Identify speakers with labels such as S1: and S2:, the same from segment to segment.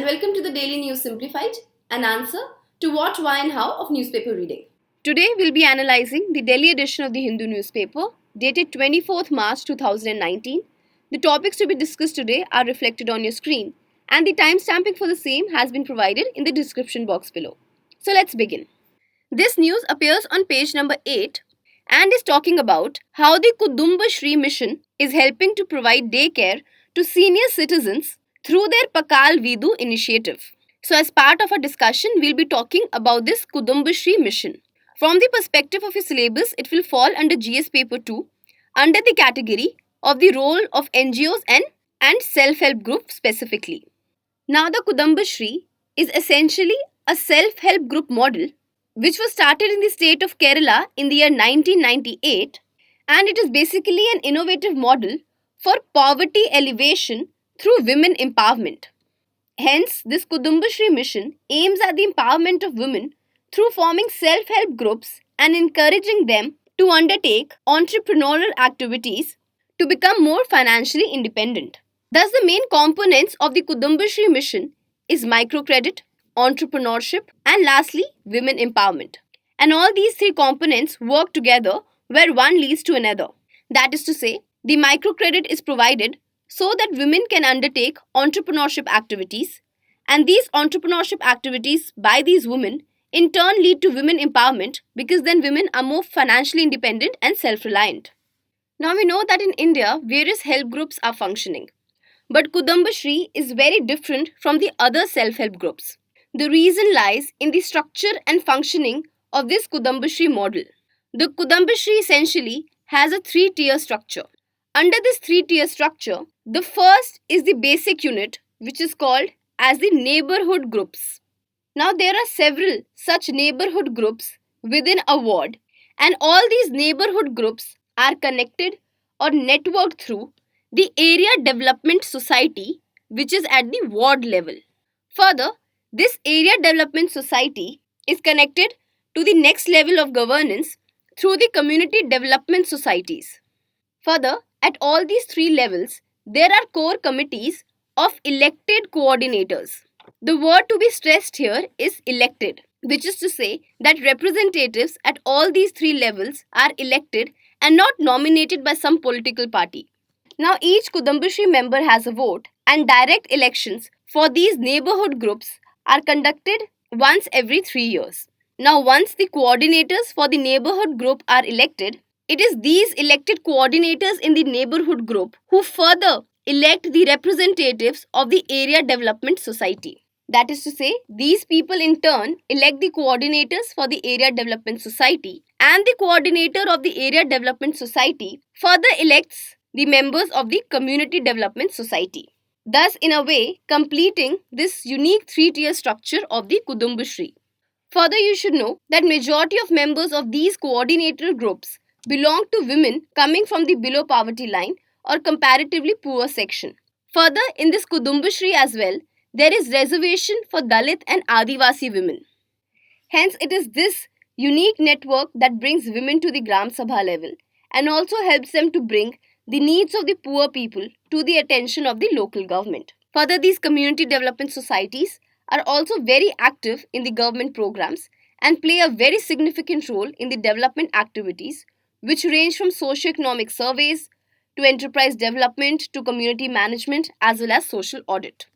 S1: welcome to the Daily News Simplified, an answer to what, why and how of newspaper reading. Today we'll be analysing the Delhi edition of the Hindu newspaper dated 24th March 2019. The topics to be discussed today are reflected on your screen and the timestamping for the same has been provided in the description box below. So let's begin. This news appears on page number 8 and is talking about how the Kudambashree mission is helping to provide daycare to senior citizens through their Pakal Vidu initiative. So as part of our discussion, we'll be talking about this Kudambashree mission. From the perspective of your syllabus, it will fall under GS paper 2 under the category of the role of NGOs and self-help group specifically. Now the Kudambashree is essentially a self-help group model which was started in the state of Kerala in the year 1998, and it is basically an innovative model for poverty elevation through women empowerment. Hence, this Kudambashree mission aims at the empowerment of women through forming self-help groups and encouraging them to undertake entrepreneurial activities to become more financially independent. Thus, the main components of the Kudambashree mission is microcredit, entrepreneurship, and lastly, women empowerment. And all these three components work together where one leads to another. That is to say, the microcredit is provided so that women can undertake entrepreneurship activities, and these entrepreneurship activities by these women in turn lead to women empowerment because then women are more financially independent and self-reliant. Now we know that in India, various help groups are functioning, but Kudambashree is very different from the other self-help groups. The reason lies in the structure and functioning of this Kudambashree model. The Kudambashree essentially has a three-tier structure. Under this three-tier structure, the first is the basic unit, which is called as the neighborhood groups. Now there are several such neighborhood groups within a ward, and all these neighborhood groups are connected or networked through the area development society, which is at the ward level. Further, this area development society is connected to the next level of governance through the community development societies. Further, at all these three levels, there are core committees of elected coordinators. The word to be stressed here is elected, which is to say that representatives at all these three levels are elected and not nominated by some political party. Now each Kudambashree member has a vote, and direct elections for these neighborhood groups are conducted once every 3 years. Now once the coordinators for the neighborhood group are elected, it is these elected coordinators in the neighborhood group who further elect the representatives of the area development society. That is to say, these people in turn elect the coordinators for the area development society, and the coordinator of the area development society further elects the members of the community development society. Thus, in a way, completing this unique three-tier structure of the Kudambashree. Further, you should know that majority of members of these coordinator groups belong to women coming from the below poverty line or comparatively poor section. Further, in this Kudambashree as well, there is reservation for Dalit and Adivasi women. Hence, it is this unique network that brings women to the Gram Sabha level and also helps them to bring the needs of the poor people to the attention of the local government. Further, these community development societies are also very active in the government programs and play a very significant role in the development activities, which range from socio-economic surveys to enterprise development to community management as well as social audit.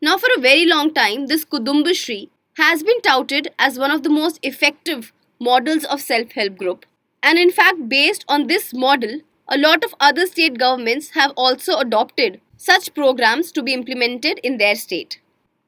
S1: Now for a very long time, this Kudambashree has been touted as one of the most effective models of self-help group. And in fact, based on this model, a lot of other state governments have also adopted such programs to be implemented in their state.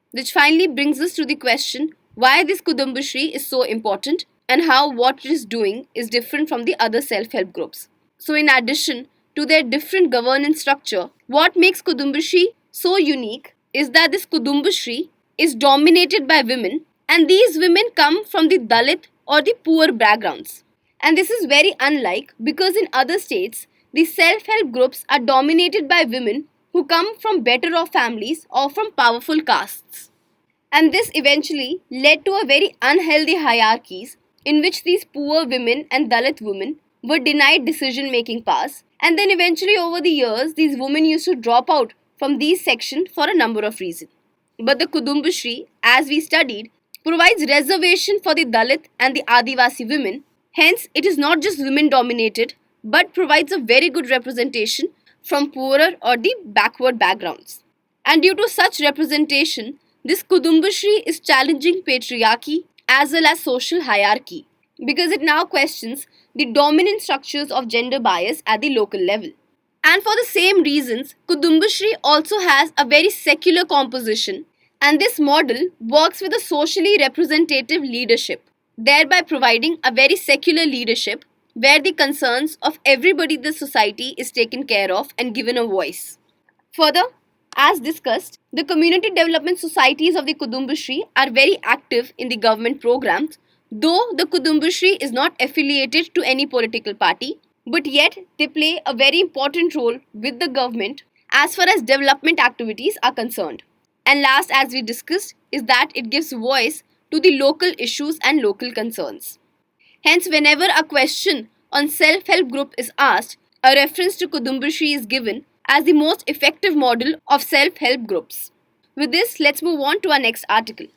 S1: Which finally brings us to the question why this Kudambashree is so important and how what it is doing is different from the other self-help groups. So in addition to their different governance structure, what makes Kudambashree so unique is that this Kudambashree is dominated by women, and these women come from the Dalit or the poor backgrounds. And this is very unlike because in other states, the self-help groups are dominated by women who come from better off families or from powerful castes. And this eventually led to a very unhealthy hierarchies in which these poor women and Dalit women were denied decision-making powers, and then eventually over the years, these women used to drop out from these sections for a number of reasons. But the Kudambashree, as we studied, provides reservation for the Dalit and the Adivasi women. Hence, it is not just women dominated, but provides a very good representation from poorer or the backward backgrounds. And due to such representation, this Kudambashree is challenging patriarchy as well as social hierarchy because it now questions the dominant structures of gender bias at the local level. And for the same reasons, Kudambashree also has a very secular composition, and this model works with a socially representative leadership, thereby providing a very secular leadership where the concerns of everybody in the society is taken care of and given a voice. Further, as discussed, the community development societies of the Kudambashree are very active in the government programs, though the Kudambashree is not affiliated to any political party, but yet they play a very important role with the government as far as development activities are concerned. And last, as we discussed, is that it gives voice to the local issues and local concerns. Hence, whenever a question on self-help group is asked, a reference to Kudambashree is given as the most effective model of self-help groups. With this, let's move on to our next article.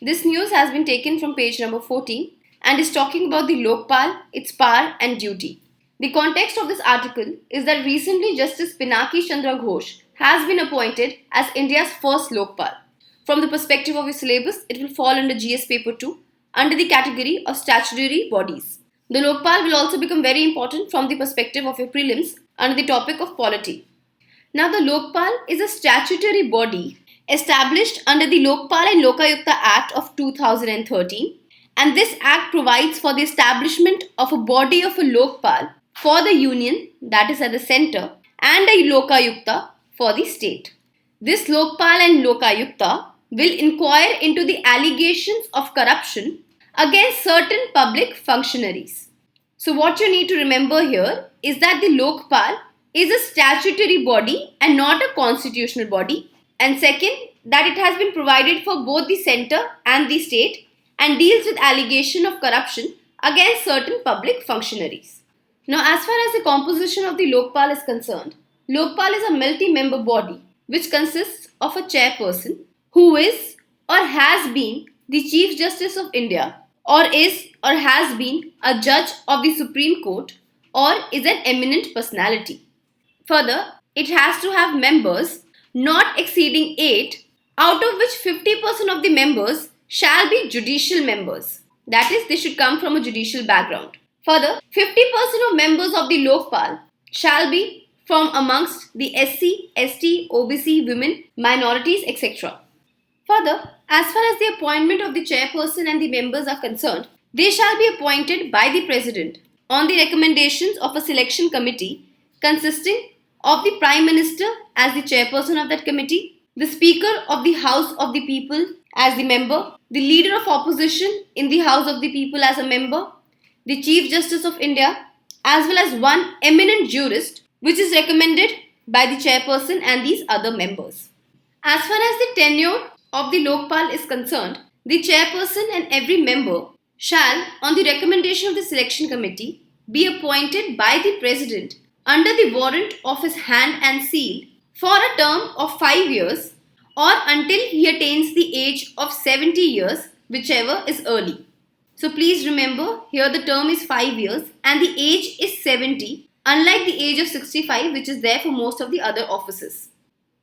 S1: This news has been taken from page number 14 and is talking about the Lokpal, its power and duty. The context of this article is that recently Justice Pinaki Chandra Ghosh has been appointed as India's first Lokpal. From the perspective of your syllabus, it will fall under GS Paper 2 under the category of statutory bodies. The Lokpal will also become very important from the perspective of your prelims under the topic of polity. Now, the Lokpal is a statutory body established under the Lokpal and Lokayukta Act of 2013, and this act provides for the establishment of a body of a Lokpal for the union, that is at the center, and a Lokayukta for the state. This Lokpal and Lokayukta will inquire into the allegations of corruption against certain public functionaries. So what you need to remember here is that the Lokpal is a statutory body and not a constitutional body. And second, that it has been provided for both the center and the state and deals with allegation of corruption against certain public functionaries. Now, as far as the composition of the Lokpal is concerned, Lokpal is a multi-member body which consists of a chairperson who is or has been the Chief Justice of India, or is or has been a judge of the Supreme Court, or is an eminent personality. Further, it has to have members not exceeding 8, out of which 50% of the members shall be judicial members. That is, they should come from a judicial background. Further, 50% of members of the Lokpal shall be from amongst the SC, ST, OBC, women, minorities, etc. Further, as far as the appointment of the chairperson and the members are concerned, they shall be appointed by the President on the recommendations of a selection committee consisting of the Prime Minister as the chairperson of that committee, the Speaker of the House of the People as the member, the Leader of Opposition in the House of the People as a member, the Chief Justice of India, as well as one eminent jurist which is recommended by the chairperson and these other members. As far as the tenure of the Lokpal is concerned, the chairperson and every member shall, on the recommendation of the selection committee, be appointed by the President under the warrant of his hand and seal for a term of 5 years or until he attains the age of 70 years, whichever is early. So please remember, here the term is 5 years and the age is 70, unlike the age of 65 which is there for most of the other offices.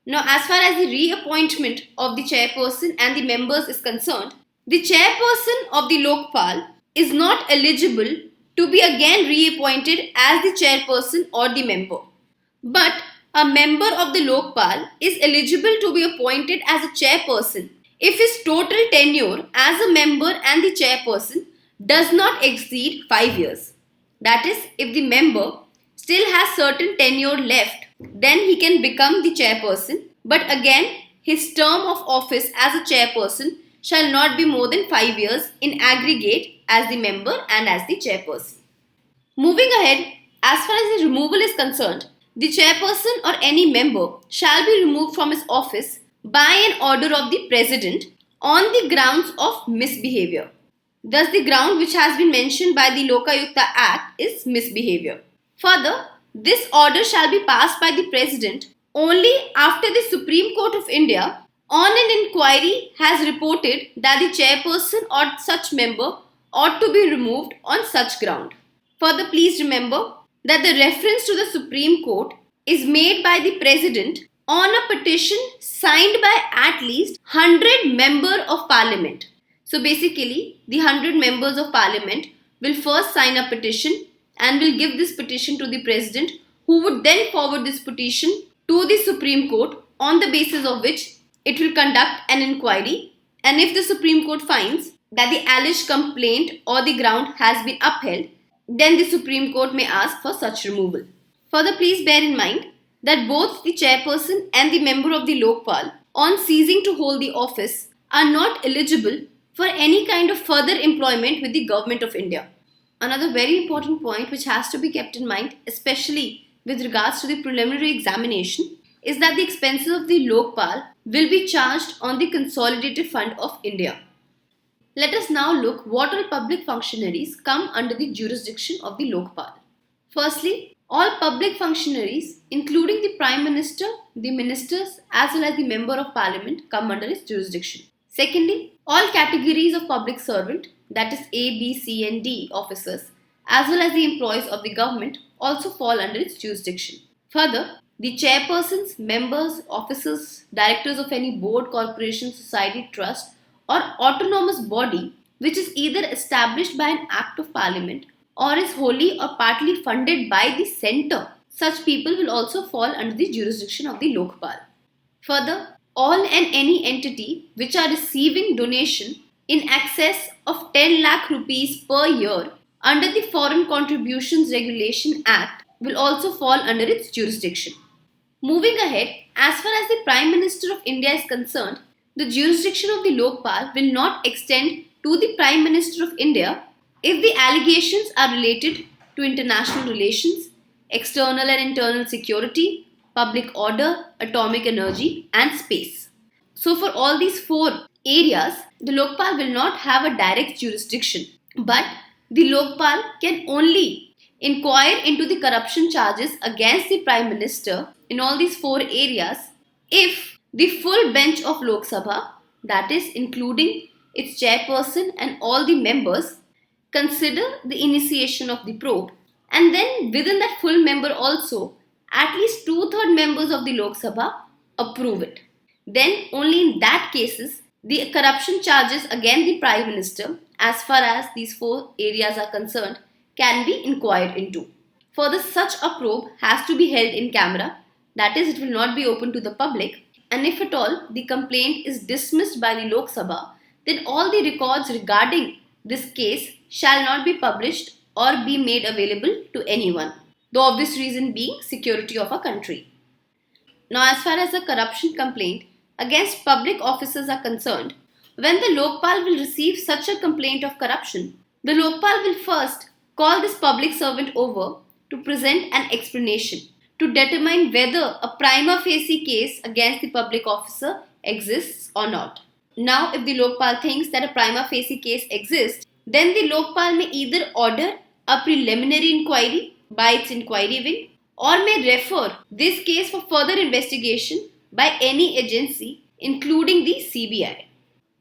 S1: Now, as far as the reappointment of the chairperson and the members is concerned, the chairperson of the Lokpal is not eligible to be again reappointed as the chairperson or the member. But a member of the Lokpal is eligible to be appointed as a chairperson if his total tenure as a member and the chairperson does not exceed 5 years. That is, if the member still has certain tenure left, then he can become the chairperson. But again, his term of office as a chairperson shall not be more than 5 years in aggregate as the member and as the chairperson. Moving ahead, as far as his removal is concerned, the chairperson or any member shall be removed from his office by an order of the President on the grounds of misbehavior. Thus, the ground which has been mentioned by the Lokayukta Act is misbehavior. Further, this order shall be passed by the President only after the Supreme Court of India on an inquiry has reported that the chairperson or such member ought to be removed on such ground. Further, please remember that the reference to the Supreme Court is made by the President on a petition signed by at least 100 members of Parliament. So basically, the 100 members of Parliament will first sign a petition and will give this petition to the President, who would then forward this petition to the Supreme Court, on the basis of which it will conduct an inquiry, and if the Supreme Court finds that the alleged complaint or the ground has been upheld, then the Supreme Court may ask for such removal. Further, please bear in mind that both the chairperson and the member of the Lokpal, on ceasing to hold the office, are not eligible for any kind of further employment with the Government of India. Another very important point which has to be kept in mind, especially with regards to the preliminary examination, is that the expenses of the Lokpal will be charged on the Consolidated Fund of India. Let us now look what all public functionaries come under the jurisdiction of the Lokpal. Firstly, all public functionaries, including the Prime Minister, the ministers, as well as the Member of Parliament, come under its jurisdiction. Secondly, all categories of public servant, that is A, B, C and D officers, as well as the employees of the government, also fall under its jurisdiction. Further, the chairpersons, members, officers, directors of any board, corporation, society, trust or autonomous body which is either established by an act of parliament or is wholly or partly funded by the centre, such people will also fall under the jurisdiction of the Lokpal. Further, all and any entity which are receiving donation in excess of 10 lakh rupees per year under the Foreign Contributions Regulation Act will also fall under its jurisdiction. Moving ahead, as far as the Prime Minister of India is concerned, the jurisdiction of the Lokpal will not extend to the Prime Minister of India if the allegations are related to international relations, external and internal security, public order, atomic energy and space. So for all these four areas, the Lokpal will not have a direct jurisdiction, but the Lokpal can only inquire into the corruption charges against the Prime Minister in all these four areas if the full bench of Lok Sabha, that is including its chairperson and all the members, consider the initiation of the probe, and then within that full member also at least 2/3 members of the Lok Sabha approve it. Then only in that cases the corruption charges against the Prime Minister, as far as these four areas are concerned, can be inquired into. Further, such a probe has to be held in camera, that is, it will not be open to the public, and if at all the complaint is dismissed by the Lok Sabha, then all the records regarding this case shall not be published or be made available to anyone, the obvious reason being security of a country. Now, as far as a corruption complaint against public officers are concerned, when the Lokpal will receive such a complaint of corruption, the Lokpal will first call this public servant over to present an explanation to determine whether a prima facie case against the public officer exists or not. Now, if the Lokpal thinks that a prima facie case exists, then the Lokpal may either order a preliminary inquiry by its inquiry wing or may refer this case for further investigation by any agency, including the CBI.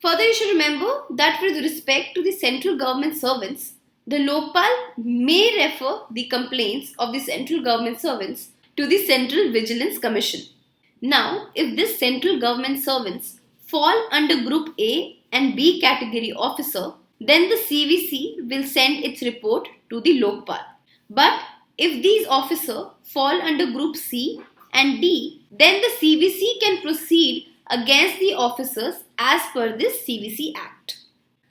S1: Further, you should remember that with respect to the central government servants, the Lokpal may refer the complaints of the central government servants to the Central Vigilance Commission. Now, if this central government servants fall under Group A and B category officer, then the CVC will send its report to the Lokpal. But if these officers fall under Group C and D, then the CVC can proceed against the officers as per this CVC Act.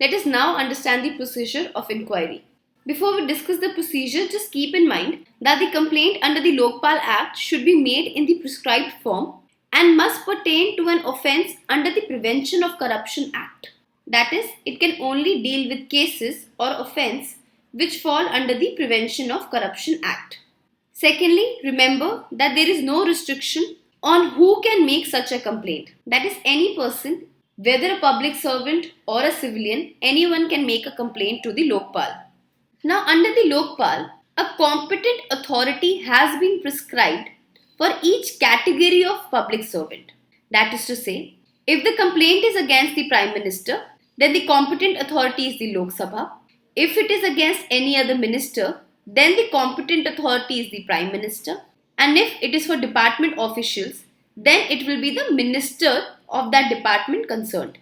S1: Let us now understand the procedure of inquiry. Before we discuss the procedure, just keep in mind that the complaint under the Lokpal Act should be made in the prescribed form and must pertain to an offence under the Prevention of Corruption Act. That is, it can only deal with cases or offence which fall under the Prevention of Corruption Act. Secondly, remember that there is no restriction on who can make such a complaint. That is, any person, whether a public servant or a civilian, anyone can make a complaint to the Lokpal. Now, under the Lokpal, a competent authority has been prescribed for each category of public servant. That is to say, If the complaint is against the Prime Minister, then the competent authority is the Lok Sabha. If it is against any other minister, then the competent authority is the Prime Minister. And if it is for department officials, then it will be the minister of that department concerned.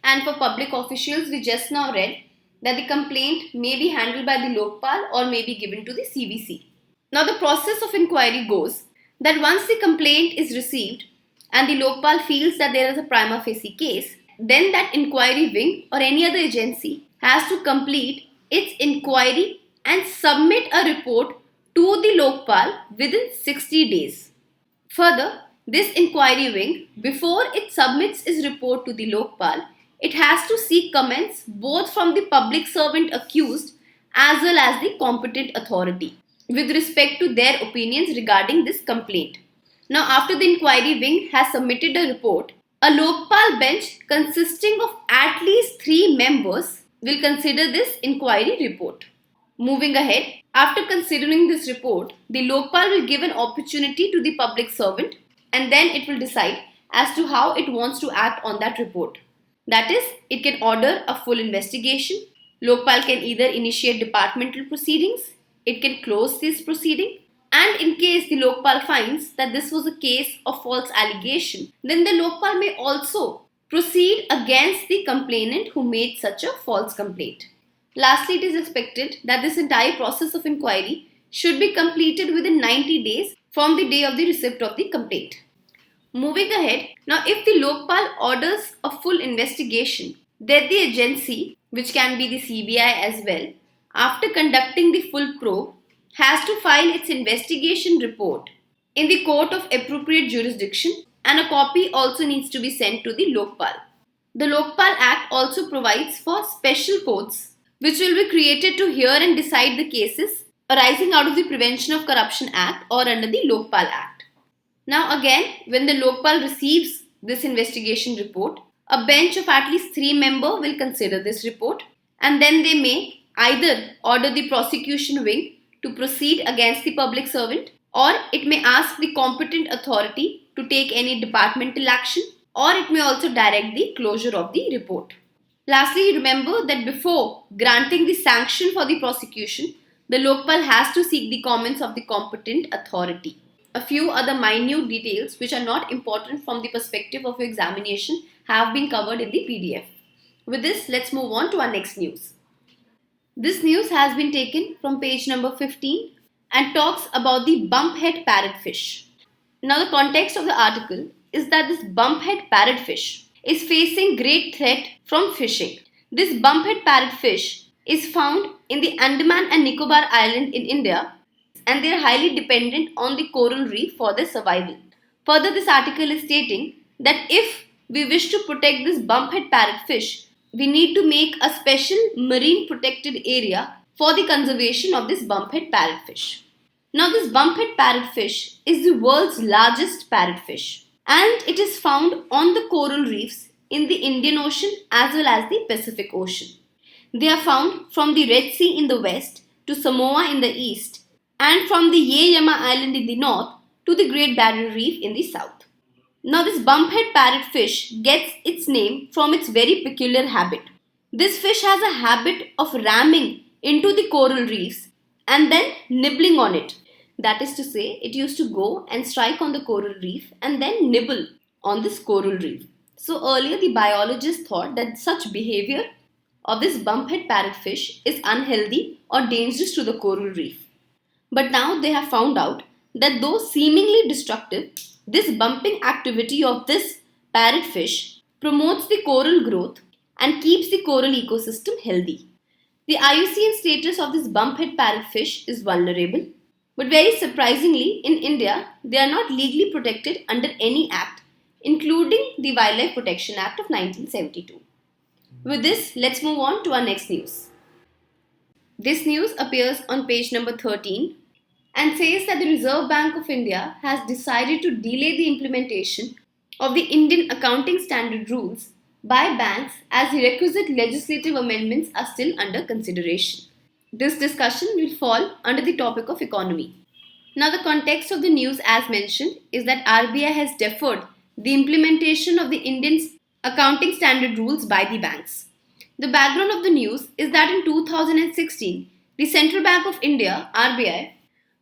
S1: And for public officials, we just now read that the complaint may be handled by the Lokpal or may be given to the CVC. Now the process of inquiry goes that once the complaint is received and the Lokpal feels that there is a prima facie case, then that inquiry wing or any other agency has to complete its inquiry and submit a report to the Lokpal within 60 days. Further, this inquiry wing, before it submits its report to the Lokpal, it has to seek comments both from the public servant accused as well as the competent authority with respect to their opinions regarding this complaint. Now, after the inquiry wing has submitted a report, a Lokpal bench consisting of at least 3 members will consider this inquiry report. Moving ahead, after considering this report, the Lokpal will give an opportunity to the public servant and then it will decide as to how it wants to act on that report. That is, it can order a full investigation. Lokpal can either initiate departmental proceedings, it can close this proceeding, and in case the Lokpal finds that this was a case of false allegation, then the Lokpal may also proceed against the complainant who made such a false complaint. Lastly, it is expected that this entire process of inquiry should be completed within 90 days from the day of the receipt of the complaint. Moving ahead, now if the Lokpal orders a full investigation, then the agency, which can be the CBI as well, after conducting the full probe, has to file its investigation report in the court of appropriate jurisdiction and a copy also needs to be sent to the Lokpal. The Lokpal Act also provides for special courts which will be created to hear and decide the cases arising out of the Prevention of Corruption Act or under the Lokpal Act. Now again, when the Lokpal receives this investigation report, a bench of at least 3 members will consider this report and then they may either order the prosecution wing to proceed against the public servant, or it may ask the competent authority to take any departmental action, or it may also direct the closure of the report. Lastly, remember that before granting the sanction for the prosecution, the Lokpal has to seek the comments of the competent authority. A few other minute details which are not important from the perspective of your examination have been covered in the PDF. With this, let's move on to our next news. This news has been taken from page number 15 and talks about the Bumphead Parrotfish. Now the context of the article is that this Bumphead Parrotfish is facing great threat from fishing. This Bumphead Parrotfish is found in the Andaman and Nicobar Island in India and they are highly dependent on the coral reef for their survival. Further, this article is stating that if we wish to protect this Bumphead Parrotfish, we need to make a special marine protected area for the conservation of this Bumphead Parrotfish. Now this Bumphead Parrotfish is the world's largest parrotfish and it is found on the coral reefs in the Indian Ocean as well as the Pacific Ocean. They are found from the Red Sea in the west to Samoa in the east and from the Yaeyama Island in the north to the Great Barrier Reef in the south. Now this Bumphead Parrotfish gets its name from its very peculiar habit. This fish has a habit of ramming into the coral reefs and then nibbling on it. That is to say, it used to go and strike on the coral reef and then nibble on this coral reef. So earlier the biologists thought that such behavior of this Bumphead Parrotfish is unhealthy or dangerous to the coral reef. But now they have found out that though seemingly destructive, this bumping activity of this parrotfish promotes the coral growth and keeps the coral ecosystem healthy. The IUCN status of this Bumphead Parrotfish is vulnerable, but very surprisingly in India, they are not legally protected under any act, including the Wildlife Protection Act of 1972. With this, let's move on to our next news. This news appears on page number 13 and says that the Reserve Bank of India has decided to delay the implementation of the Indian Accounting Standard rules by banks as the requisite legislative amendments are still under consideration. This discussion will fall under the topic of economy. Now the context of the news as mentioned is that RBI has deferred the implementation of the Indian accounting standard rules by the banks. The background of the news is that in 2016, the Central Bank of India, RBI,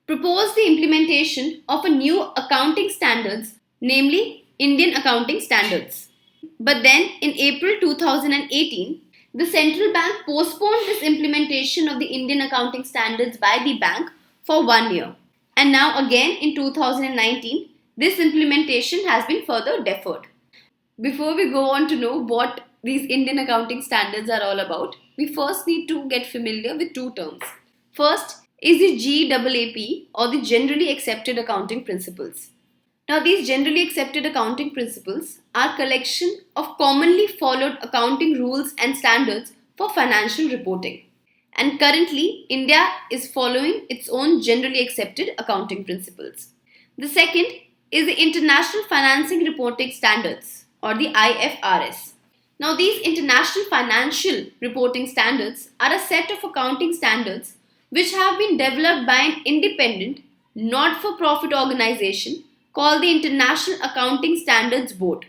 S1: proposed the implementation of a new accounting standards, namely Indian accounting standards. But then in April 2018, the central bank postponed this implementation of the Indian accounting standards by the bank for 1 year. And now again in 2019, this implementation has been further deferred. Before we go on to know what these Indian accounting standards are all about, we first need to get familiar with two terms. First is the GAAP or the Generally Accepted Accounting Principles. Now, these generally accepted accounting principles are collection of commonly followed accounting rules and standards for financial reporting. And currently, India is following its own generally accepted accounting principles. The second is the International Financing Reporting Standards or the IFRS. Now, these International Financial Reporting Standards are a set of accounting standards which have been developed by an independent, not-for-profit organization called the International Accounting Standards Board.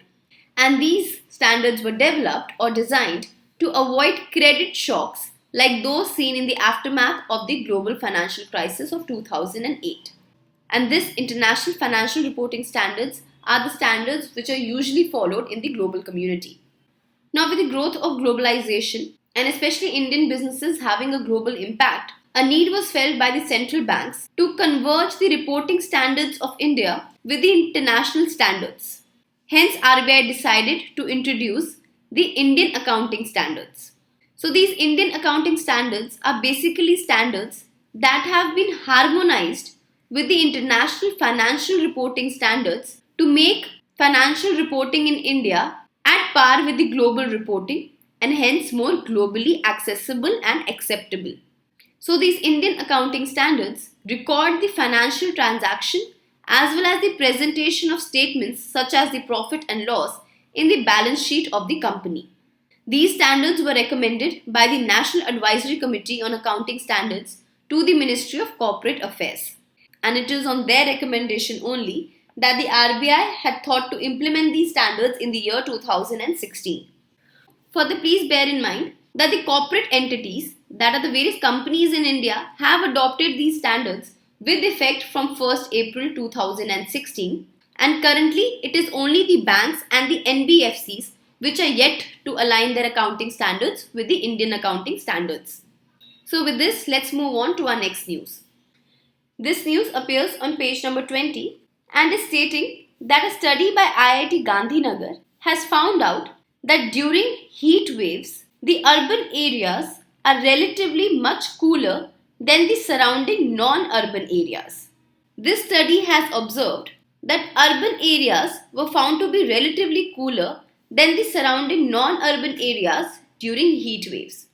S1: And these standards were developed or designed to avoid credit shocks like those seen in the aftermath of the global financial crisis of 2008. And this International Financial Reporting Standards are the standards which are usually followed in the global community. Now, with the growth of globalization and especially Indian businesses having a global impact, a need was felt by the central banks to converge the reporting standards of India with the international standards. Hence, RBI decided to introduce the Indian accounting standards. So, these Indian accounting standards are basically standards that have been harmonized with the international financial reporting standards to make financial reporting in India at par with the global reporting and hence more globally accessible and acceptable. So these Indian accounting standards record the financial transaction as well as the presentation of statements such as the profit and loss in the balance sheet of the company. These standards were recommended by the National Advisory Committee on Accounting Standards to the Ministry of Corporate Affairs. And it is on their recommendation only that the RBI had thought to implement these standards in the year 2016. Further, please bear in mind that the corporate entities, that are the various companies in India, have adopted these standards with effect from 1st April 2016, and currently it is only the banks and the NBFCs which are yet to align their accounting standards with the Indian accounting standards. So with this, let's move on to our next news. This news appears on page number 20 and is stating that a study by IIT Gandhinagar has found out that during heat waves, the urban areas are relatively much cooler than the surrounding non-urban areas. This study has observed that urban areas were found to be relatively cooler than the surrounding non-urban areas during heat waves.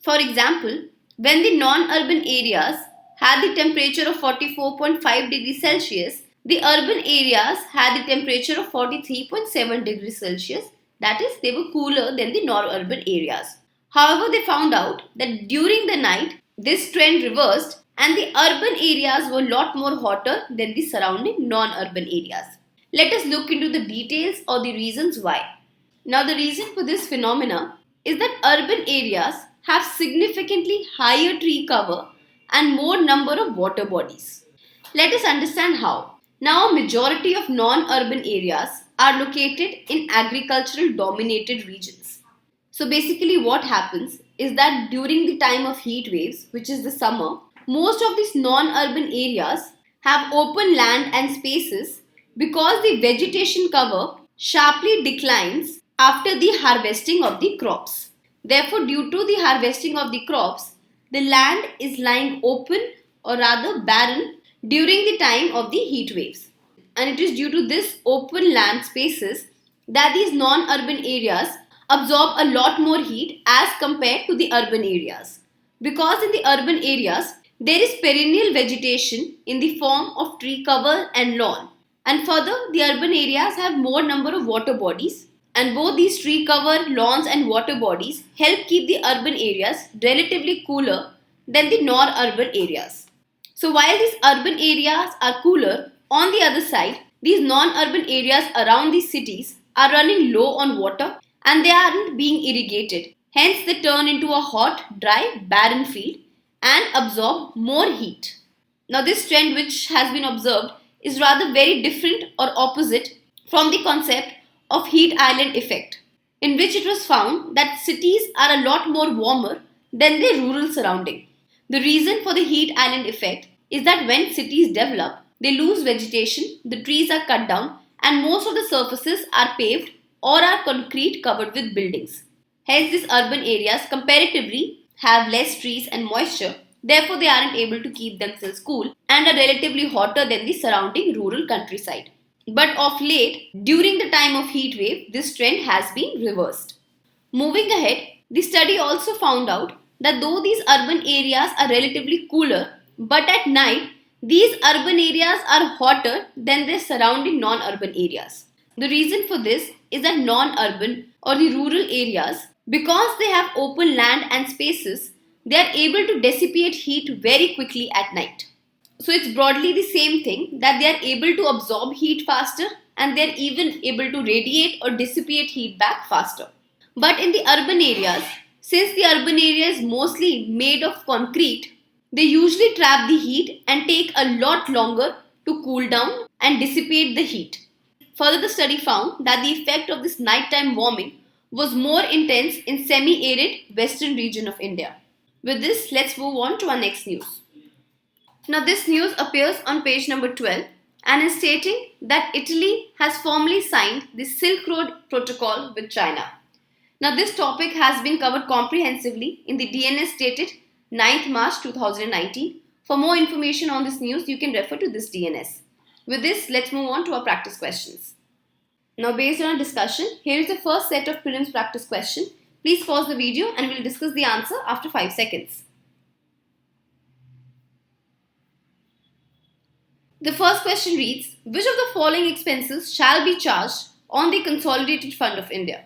S1: For example, when the non-urban areas had the temperature of 44.5 degrees Celsius, the urban areas had the temperature of 43.7 degrees Celsius. That is, they were cooler than the non-urban areas. However, they found out that during the night, this trend reversed and the urban areas were a lot more hotter than the surrounding non-urban areas. Let us look into the details or the reasons why. Now, the reason for this phenomena is that urban areas have significantly higher tree cover and more number of water bodies. Let us understand how. Now, a majority of non-urban areas are located in agricultural dominated regions. So basically what happens is that during the time of heat waves, which is the summer, most of these non-urban areas have open land and spaces because the vegetation cover sharply declines after the harvesting of the crops. Therefore, due to the harvesting of the crops, the land is lying open or rather barren during the time of the heat waves. And it is due to this open land spaces that these non-urban areas absorb a lot more heat as compared to the urban areas. Because in the urban areas, there is perennial vegetation in the form of tree cover and lawn. And further, the urban areas have more number of water bodies. And both these tree cover, lawns and water bodies help keep the urban areas relatively cooler than the non-urban areas. So while these urban areas are cooler, on the other side, these non-urban areas around these cities are running low on water and they aren't being irrigated. Hence, they turn into a hot, dry, barren field and absorb more heat. Now, this trend which has been observed is rather very different or opposite from the concept of heat island effect, in which it was found that cities are a lot more warmer than their rural surrounding. The reason for the heat island effect is that when cities develop, they lose vegetation, the trees are cut down, and most of the surfaces are paved or are concrete covered with buildings. Hence, these urban areas comparatively have less trees and moisture, therefore, they aren't able to keep themselves cool and are relatively hotter than the surrounding rural countryside. But of late, during the time of heat wave, this trend has been reversed. Moving ahead, the study also found out that though these urban areas are relatively cooler, but at night, these urban areas are hotter than their surrounding non-urban areas. The reason for this is that non-urban or the rural areas, because they have open land and spaces, they are able to dissipate heat very quickly at night. So it's broadly the same thing, that they are able to absorb heat faster and they are even able to radiate or dissipate heat back faster. But in the urban areas, since the urban area is mostly made of concrete, they usually trap the heat and take a lot longer to cool down and dissipate the heat. Further, the study found that the effect of this nighttime warming was more intense in semi-arid western region of India. With this, let's move on to our next news. Now, this news appears on page number 12 and is stating that Italy has formally signed the Silk Road Protocol with China. Now, this topic has been covered comprehensively in the DNS dated 9th March 2019. For more information on this news, you can refer to this DNS. With this, let's move on to our practice questions. Now, based on our discussion, here is the first set of prelims practice question. Please pause the video and we'll discuss the answer after 5 seconds. The first question reads, which of the following expenses shall be charged on the Consolidated Fund of India?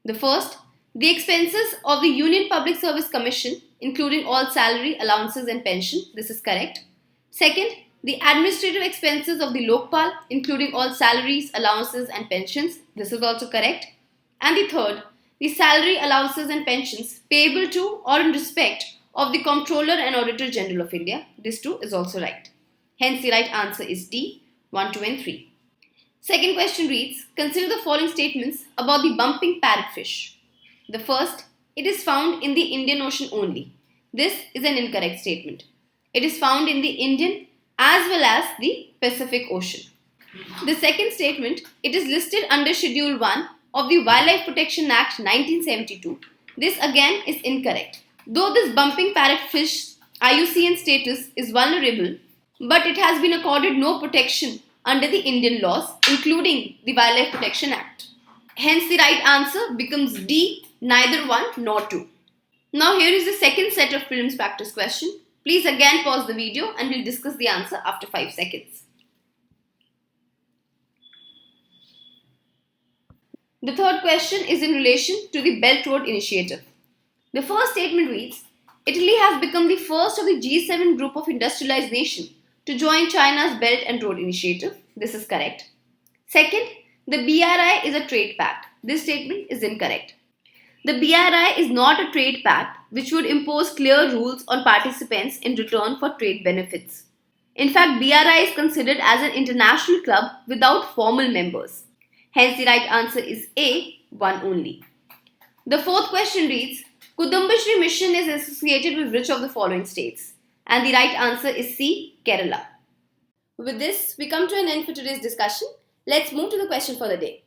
S1: The first, the expenses of the Union Public Service Commission, including all salary, allowances and pension. This is correct. Second, the administrative expenses of the Lokpal, including all salaries, allowances and pensions. This is also correct. And the third, the salary, allowances and pensions payable to or in respect of the Comptroller and Auditor General of India. This too is also right. Hence, the right answer is D, 1, 2 and 3. Second question reads, consider the following statements about the bumping parrotfish. The first, it is found in the Indian Ocean only. This is an incorrect statement. It is found in the Indian as well as the Pacific Ocean. The second statement, it is listed under Schedule 1 of the Wildlife Protection Act 1972. This again is incorrect. Though this bumping parrotfish IUCN status is vulnerable, but it has been accorded no protection under the Indian laws, including the Wildlife Protection Act. Hence, the right answer becomes D, neither 1 nor 2. Now, here is the second set of prelims practice question. Please again pause the video and we'll discuss the answer after 5 seconds. The third question is in relation to the Belt Road Initiative. The first statement reads, Italy has become the first of the G7 group of industrialized nations to join China's Belt and Road Initiative. This is correct. Second, the BRI is a trade pact. This statement is incorrect. The BRI is not a trade pact which would impose clear rules on participants in return for trade benefits. In fact, BRI is considered as an international club without formal members. Hence, the right answer is A, 1 only. The fourth question reads, Kudambashree mission is associated with which of the following states? And the right answer is C, Kerala. With this, we come to an end for today's discussion. Let's move to the question for the day.